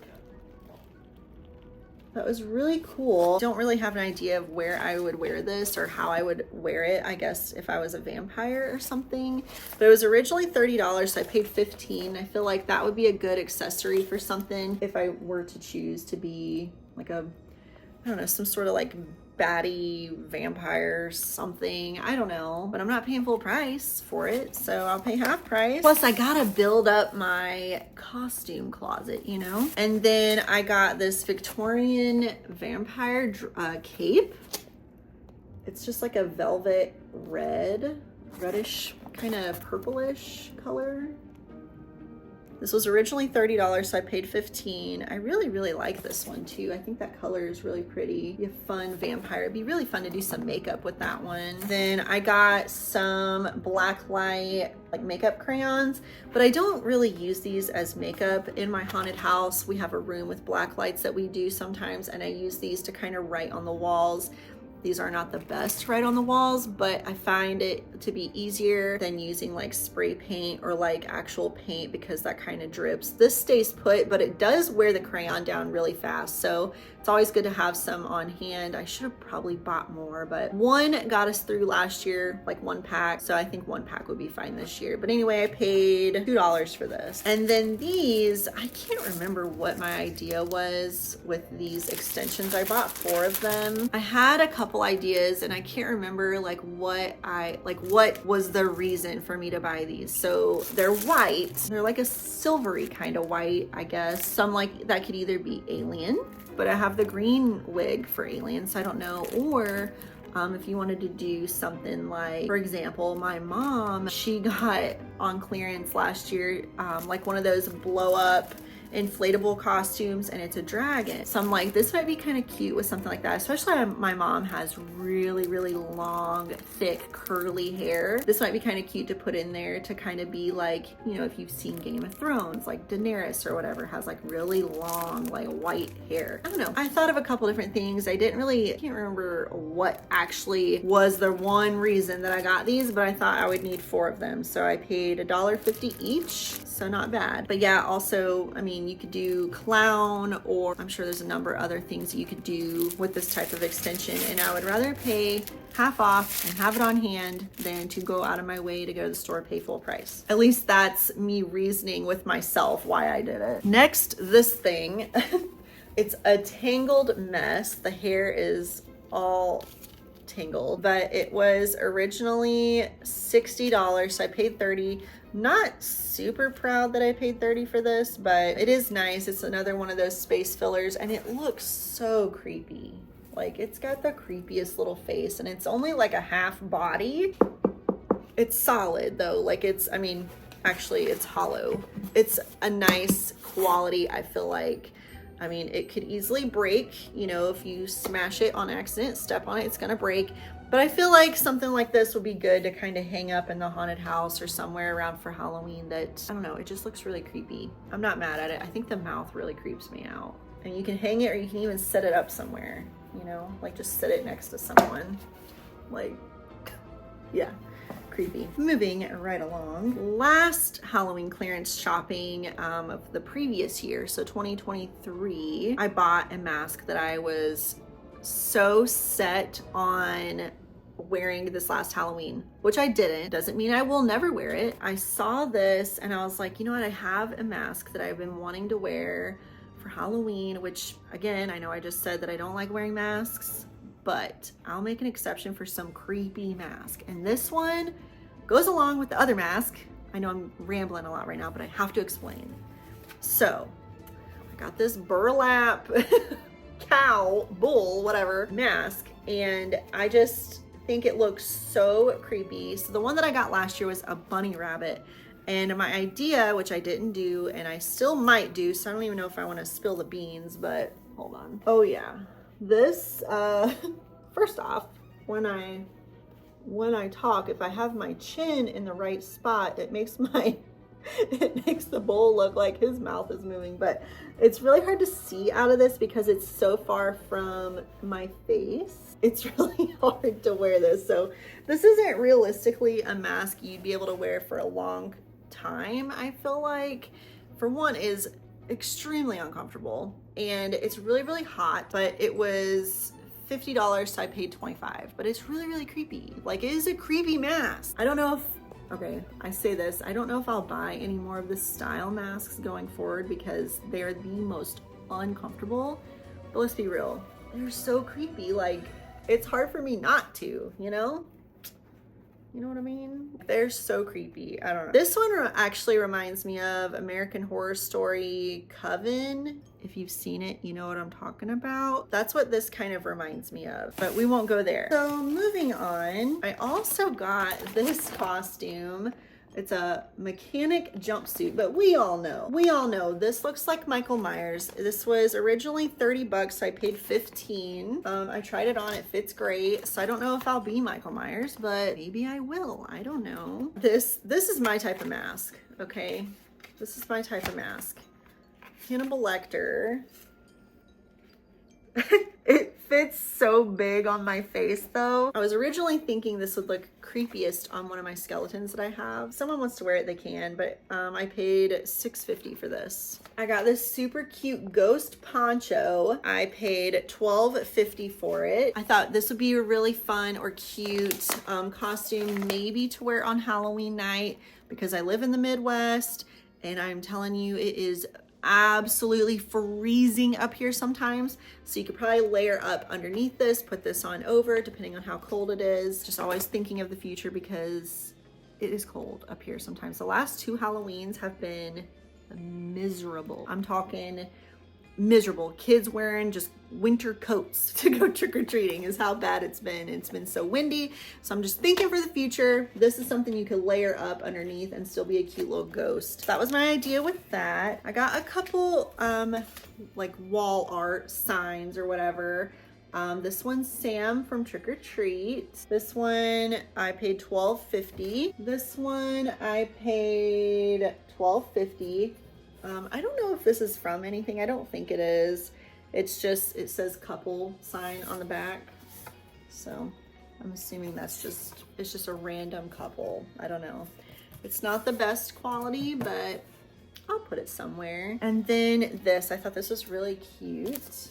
That was really cool. Don't really have an idea of where I would wear this or how I would wear it. I guess if I was a vampire or something. But it was originally $30, so I paid $15. I feel like that would be a good accessory for something if I were to choose to be like a, I don't know, some sort of like baddie vampire something. I don't know, but I'm not paying full price for it, so I'll pay half price. Plus I gotta build up my costume closet, you know. And then I got this Victorian vampire cape. It's just like a velvet reddish kind of purplish color. This was originally $30, so I paid $15. I really like this one too. I think that color is really pretty. Be a fun vampire. It'd be really fun to do some makeup with that one. Then I got some black light like makeup crayons, but I don't really use these as makeup. In my haunted house, we have a room with black lights that we do sometimes, and I use these to kind of write on the walls. These are not the best right on the walls, but I find it to be easier than using like spray paint or like actual paint because that kind of drips. This stays put, but it does wear the crayon down really fast. So it's always good to have some on hand. I should have probably bought more, but one got us through last year, like one pack. So I think one pack would be fine this year. But anyway, I paid $2 for this. And then these, I can't remember what my idea was with these extensions. I bought 4 of them. I had a couple ideas and I can't remember like what was the reason for me to buy these. So they're white. They're like a silvery kind of white, I guess. Some like that could either be alien, but I have the green wig for alien, so I don't know. Or if you wanted to do something like, for example, my mom, she got on clearance last year, like one of those blow up inflatable costumes, and it's a dragon. So I'm like, this might be kind of cute with something like that, especially my mom has really long, thick, curly hair. This might be kind of cute to put in there to kind of be like, you know, if you've seen Game of Thrones, like Daenerys or whatever has like really long, like white hair. I don't know. I thought of a couple different things. I can't remember what actually was the one reason that I got these, but I thought I would need 4 of them. So I paid $1.50 each. So not bad. But yeah, also, I mean, you could do clown, or I'm sure there's a number of other things that you could do with this type of extension. And I would rather pay half off and have it on hand than to go out of my way to go to the store, pay full price. At least that's me reasoning with myself why I did it. Next, this thing. It's a tangled mess. The hair is all tangled, but it was originally $60, so I paid $30. Not super proud that I paid $30 for this, but it is nice. It's another one of those space fillers, and it looks so creepy. Like, it's got the creepiest little face, and it's only like a half body. It's solid though. Like, it's, I mean, actually it's hollow. It's a nice quality, I feel like. I mean, it could easily break, you know, if you smash it on accident, step on it, it's gonna break. But I feel like something like this would be good to kind of hang up in the haunted house or somewhere around for Halloween. That, I don't know, it just looks really creepy. I'm not mad at it. I think the mouth really creeps me out. And you can hang it, or you can even set it up somewhere, you know, like just set it next to someone. Like, yeah, creepy. Moving right along. Last Halloween clearance shopping of the previous year, so 2023, I bought a mask that I was so set on wearing this last Halloween, which I didn't. Doesn't mean I will never wear it. I saw this and I was like, you know what? I have a mask that I've been wanting to wear for Halloween, which again, I know I just said that I don't like wearing masks, but I'll make an exception for some creepy mask. And this one goes along with the other mask. I know I'm rambling a lot right now, but I have to explain. So I got this burlap cow, bull, whatever, mask, and I just think it looks so creepy. So the one that I got last year was a bunny rabbit, and my idea, which I didn't do and I still might do, so I don't even know if I want to spill the beans, but hold on. Oh yeah, this first off, when I talk, if I have my chin in the right spot, it makes the bull look like his mouth is moving, but it's really hard to see out of this because it's so far from my face. It's really hard to wear this. So this isn't realistically a mask you'd be able to wear for a long time. I feel like, for one, is extremely uncomfortable, and it's really, really hot, but it was $50, so I paid $25, but it's really, really creepy. Like, it is a creepy mask. I don't know if, okay, I say this, I don't know if I'll buy any more of this style masks going forward because they're the most uncomfortable. But let's be real, they're so creepy. Like, it's hard for me not to, you know? You know what I mean? They're so creepy. I don't know. This one actually reminds me of American Horror Story Coven. If you've seen it, you know what I'm talking about. That's what this kind of reminds me of, but we won't go there. So moving on, I also got this costume. It's a mechanic jumpsuit, but we all know this looks like Michael Myers. This was originally 30 bucks, so I paid 15. I tried it on, it fits great. So I don't know if I'll be Michael Myers, but maybe I will, I don't know. This is my type of mask, okay? This is my type of mask. Hannibal Lecter. It fits so big on my face though. I was originally thinking this would look creepiest on one of my skeletons that I have. If someone wants to wear it, they can, but I paid $6.50 for this. I got this super cute ghost poncho. I paid $12.50 for it. I thought this would be a really fun or cute costume maybe to wear on Halloween night because I live in the Midwest, and I'm telling you, it is absolutely freezing up here sometimes. So you could probably layer up underneath this, put this on over, depending on how cold it is. Just always thinking of the future because it is cold up here sometimes. The last 2 Halloweens have been miserable. I'm talking miserable. Kids wearing just winter coats to go trick-or-treating is how bad it's been. It's been so windy. So I'm just thinking for the future, this is something you could layer up underneath and still be a cute little ghost. That was my idea with that. I got a couple like wall art signs or whatever. This one's Sam from Trick or Treat. This one I paid $12.50. This one I paid $12.50. I don't know if this is from anything. I don't think it is. It's just, it says couple sign on the back. So I'm assuming that's just, it's just a random couple. I don't know. It's not the best quality, but I'll put it somewhere. And then this, I thought this was really cute.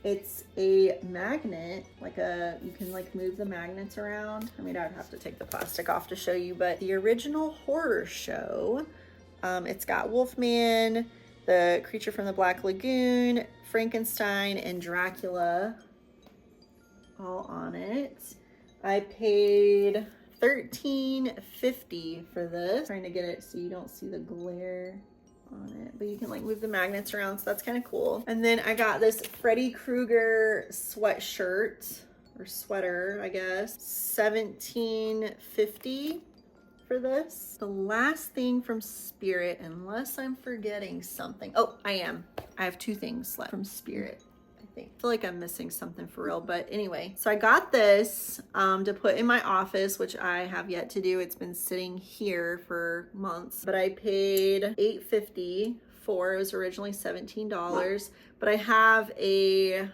It's a magnet, like you can like move the magnets around. I mean, I'd have to take the plastic off to show you, but the original horror show, it's got Wolfman, the creature from the Black Lagoon, Frankenstein, and Dracula all on it. I paid $13.50 for this. Trying to get it so you don't see the glare on it, but you can like move the magnets around, so that's kind of cool. And then I got this Freddy Krueger sweatshirt or sweater, I guess. $17.50 for this. The last thing from Spirit, unless I'm forgetting something. Oh, I am. I have 2 things left from Spirit. I feel like I'm missing something for real, but anyway. So I got this to put in my office, which I have yet to do. It's been sitting here for months, but I paid $8.50 for. It was originally $17, but I have a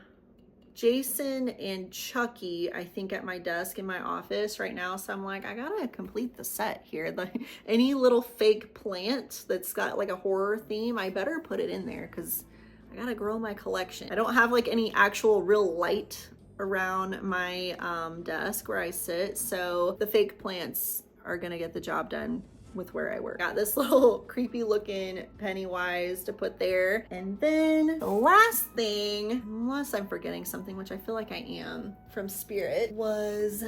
Jason and Chucky, I think, at my desk in my office right now. So I'm like, I gotta complete the set here. Like any little fake plant that's got like a horror theme, I better put it in there because I gotta grow my collection. I don't have like any actual real light around my desk where I sit, so the fake plants are gonna get the job done with where I work. Got this little creepy looking Pennywise to put there. And then the last thing, unless I'm forgetting something, which I feel like I am, from Spirit, was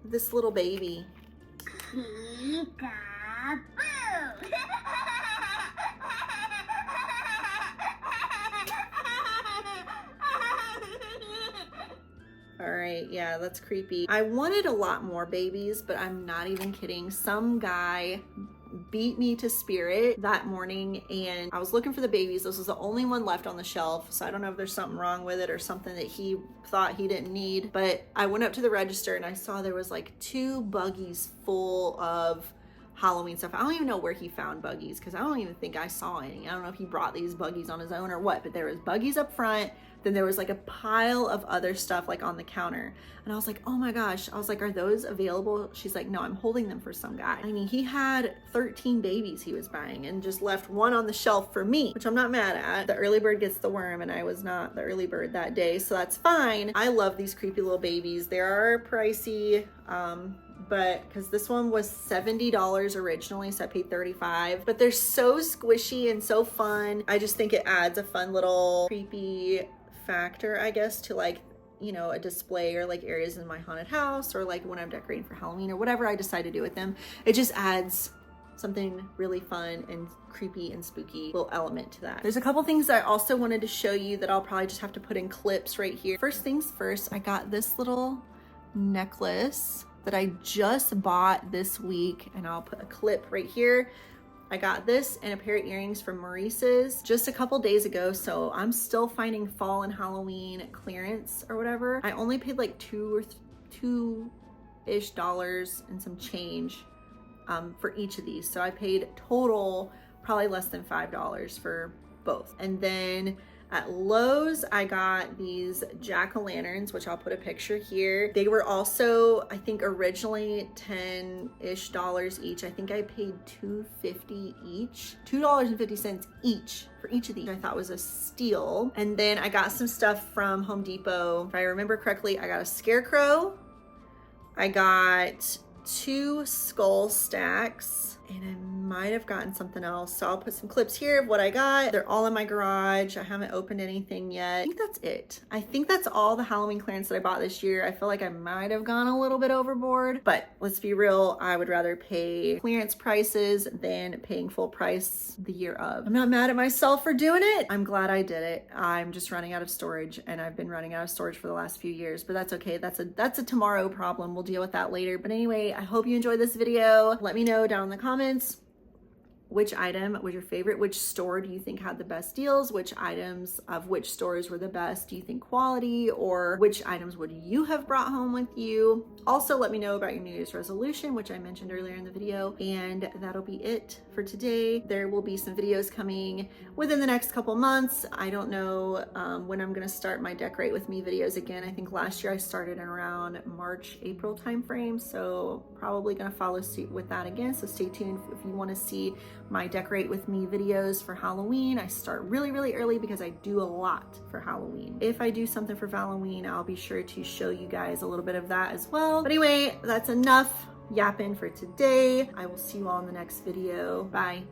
this little baby. All right, yeah, that's creepy. I wanted a lot more babies, but I'm not even kidding. Some guy beat me to Spirit that morning and I was looking for the babies. This was the only one left on the shelf. So I don't know if there's something wrong with it or something that he thought he didn't need, but I went up to the register and I saw there was like 2 buggies full of Halloween stuff. I don't even know where he found buggies because I don't even think I saw any. I don't know if he brought these buggies on his own or what, but there was buggies up front. Then there was like a pile of other stuff like on the counter. And I was like, oh my gosh. I was like, are those available? She's like, no, I'm holding them for some guy. I mean, he had 13 babies he was buying and just left one on the shelf for me, which I'm not mad at. The early bird gets the worm and I was not the early bird that day. So that's fine. I love these creepy little babies. They are pricey, but because this one was $70 originally, so I paid $35, but they're so squishy and so fun. I just think it adds a fun little creepy factor, I guess, to like, you know, a display or like areas in my haunted house or like when I'm decorating for Halloween or whatever I decide to do with them. It just adds something really fun and creepy and spooky little element to that. There's a couple things I also wanted to show you that I'll probably just have to put in clips right here. First things first, I got this little necklace that I just bought this week and I'll put a clip right here. I got this and a pair of earrings from Maurice's just a couple days ago, so I'm still finding fall and Halloween clearance or whatever. I only paid like $2-ish and some change for each of these. So I paid total probably less than $5 for both. And then at Lowe's, I got these jack-o'-lanterns, which I'll put a picture here. They were also, I think, originally $10-ish each. I think I paid $2.50 each, $2.50 each for each of these. I thought was a steal. And then I got some stuff from Home Depot. If I remember correctly, I got a scarecrow. I got 2 skull stacks. And I might have gotten something else. So I'll put some clips here of what I got. They're all in my garage. I haven't opened anything yet. I think that's it. I think that's all the Halloween clearance that I bought this year. I feel like I might have gone a little bit overboard, but let's be real. I would rather pay clearance prices than paying full price the year of. I'm not mad at myself for doing it. I'm glad I did it. I'm just running out of storage and I've been running out of storage for the last few years, but that's okay. That's a tomorrow problem. We'll deal with that later. But anyway, I hope you enjoyed this video. Let me know down in the comments which item was your favorite, which store do you think had the best deals, which items of which stores were the best, do you think quality, or which items would you have brought home with you. Also, let me know about your New Year's resolution, which I mentioned earlier in the video, and that'll be it for today. There will be some videos coming within the next couple months. I don't know when I'm gonna start my Decorate With Me videos again. I think last year I started in around March, April timeframe, so probably gonna follow suit with that again, so stay tuned if you wanna see my Decorate With Me videos for Halloween. I start really early because I do a lot for Halloween. If I do something for Halloween, I'll be sure to show you guys a little bit of that as well. But anyway, that's enough yapping for today. I will see you all in the next video. Bye.